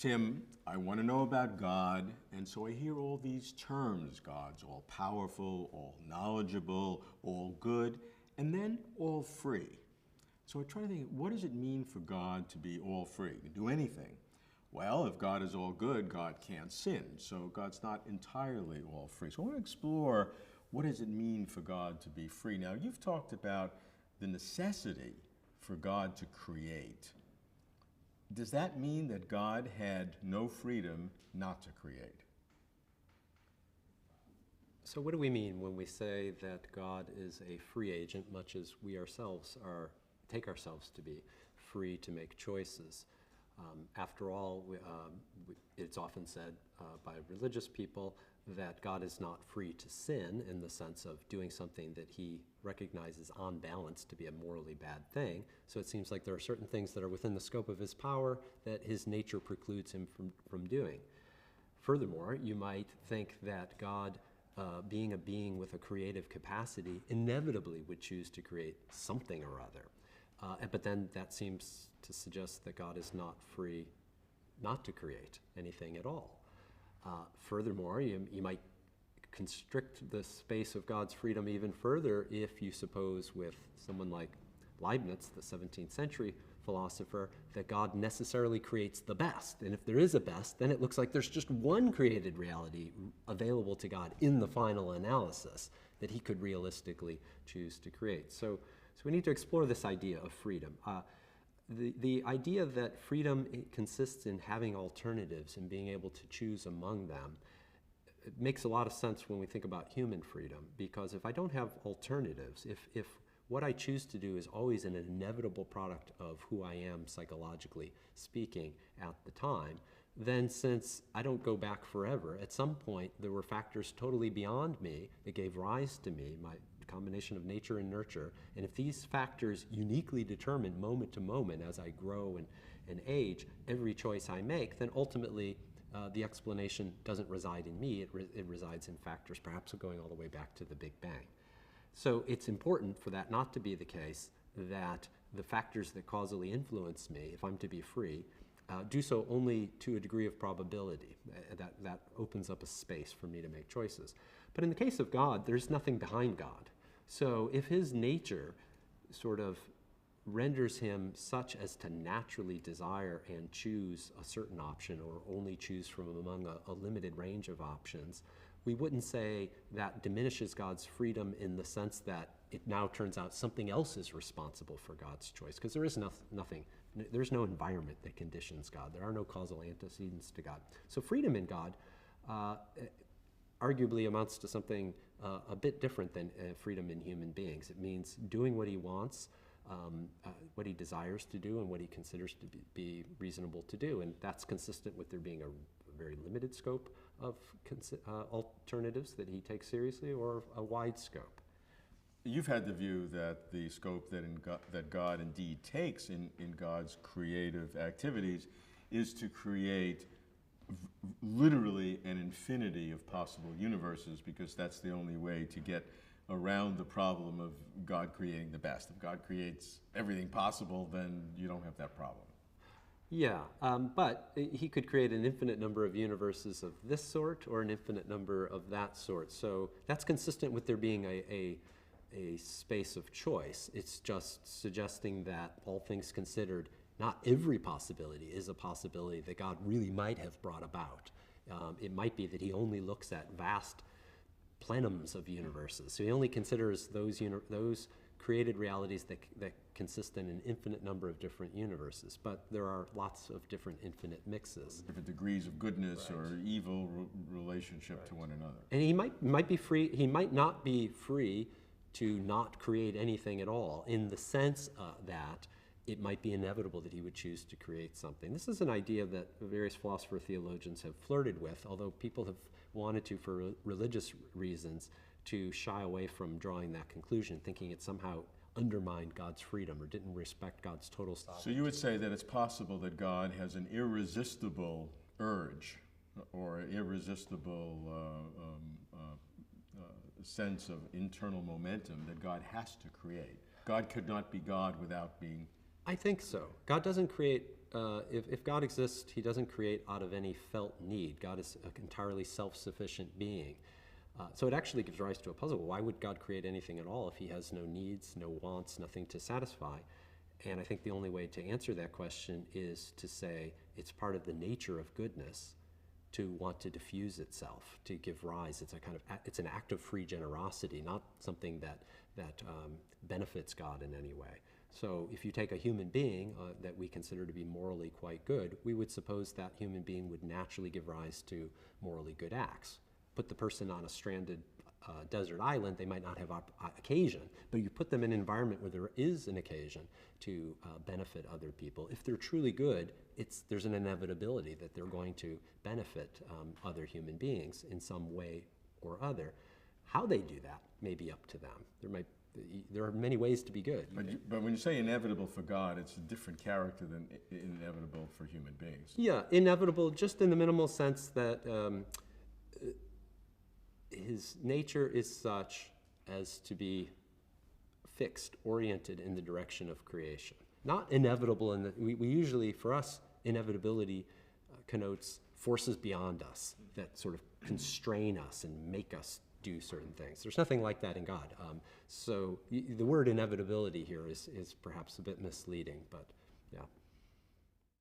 Tim, I want to know about God, and so I hear all these terms. God's all powerful, all knowledgeable, all good, and then all free. So I try to think, what does it mean for God to be all free? He can do anything. Well, if God is all good, God can't sin, so God's not entirely all free. So I want to explore, what does it mean for God to be free? Now, you've talked about the necessity for God to create. Does that mean that God had no freedom not to create? So what do we mean when we say that God is a free agent, much as we ourselves take ourselves to be free to make choices? After all, it's often said by religious people that God is not free to sin in the sense of doing something that he recognizes on balance to be a morally bad thing. So it seems like there are certain things that are within the scope of his power that his nature precludes him from doing. Furthermore, you might think that God, being a being with a creative capacity, inevitably would choose to create something or other. But then that seems to suggest that God is not free not to create anything at all. Furthermore, you might constrict the space of God's freedom even further if you suppose with someone like Leibniz, the 17th century philosopher, that God necessarily creates the best. And if there is a best, then it looks like there's just one created reality available to God in the final analysis that he could realistically choose to create. So we need to explore this idea of freedom. The idea that freedom consists in having alternatives and being able to choose among them, it makes a lot of sense when we think about human freedom, because if I don't have alternatives, if what I choose to do is always an inevitable product of who I am psychologically speaking at the time, then since I don't go back forever, at some point there were factors totally beyond me that gave rise to me, my combination of nature and nurture, and if these factors uniquely determine moment to moment as I grow and age, every choice I make, then ultimately the explanation doesn't reside in me, it resides in factors perhaps going all the way back to the Big Bang. So it's important for that not to be the case, that the factors that causally influence me, if I'm to be free, do so only to a degree of probability. That opens up a space for me to make choices. But in the case of God, there's nothing behind God. So if his nature sort of renders him such as to naturally desire and choose a certain option or only choose from among a limited range of options, we wouldn't say that diminishes God's freedom in the sense that it now turns out something else is responsible for God's choice, because there is nothing, there's no environment that conditions God. There are no causal antecedents to God. So freedom in God arguably amounts to something a bit different than freedom in human beings. It means doing what he wants, what he desires to do, and what he considers to be reasonable to do. And that's consistent with there being a very limited scope of alternatives that he takes seriously, or a wide scope. You've had the view that the scope that God indeed takes in God's creative activities is to create literally an infinity of possible universes, because that's the only way to get around the problem of God creating the best. If God creates everything possible, then you don't have that problem. Yeah, but he could create an infinite number of universes of this sort or an infinite number of that sort. So that's consistent with there being a space of choice. It's just suggesting that, all things considered, not every possibility is a possibility that God really might have brought about. It might be that he only looks at vast plenums of universes. So he only considers those created realities that consist in an infinite number of different universes. But there are lots of different infinite mixes. Different degrees of goodness, right, or evil relationship, right, to one another. And he might be free. He might not be free to not create anything at all, in the sense that it might be inevitable that he would choose to create something. This is an idea that various philosopher theologians have flirted with, although people have wanted to, for religious reasons, to shy away from drawing that conclusion, thinking it somehow undermined God's freedom or didn't respect God's total sovereignty. So you would say that it's possible that God has an irresistible urge or irresistible sense of internal momentum that God has to create. God could not be God without being... I think so. God doesn't create if God exists, he doesn't create out of any felt need. God is an entirely self-sufficient being. So it actually gives rise to a puzzle. Why would God create anything at all if he has no needs, no wants, nothing to satisfy? And I think the only way to answer that question is to say it's part of the nature of goodness to want to diffuse itself, to give rise. It's an act of free generosity, not something that benefits God in any way. So if you take a human being that we consider to be morally quite good, we would suppose that human being would naturally give rise to morally good acts. Put the person on a stranded desert island, they might not have occasion, but you put them in an environment where there is an occasion to benefit other people. If they're truly good, there's an inevitability that they're going to benefit other human beings in some way or other. How they do that may be up to them. There are many ways to be good. But when you say inevitable for God, it's a different character than inevitable for human beings. Yeah, inevitable just in the minimal sense that his nature is such as to be fixed, oriented in the direction of creation. Not inevitable in that we usually, for us, inevitability connotes forces beyond us that sort of constrain us and make us do certain things. There's nothing like that in God. So the word inevitability here is perhaps a bit misleading, but yeah.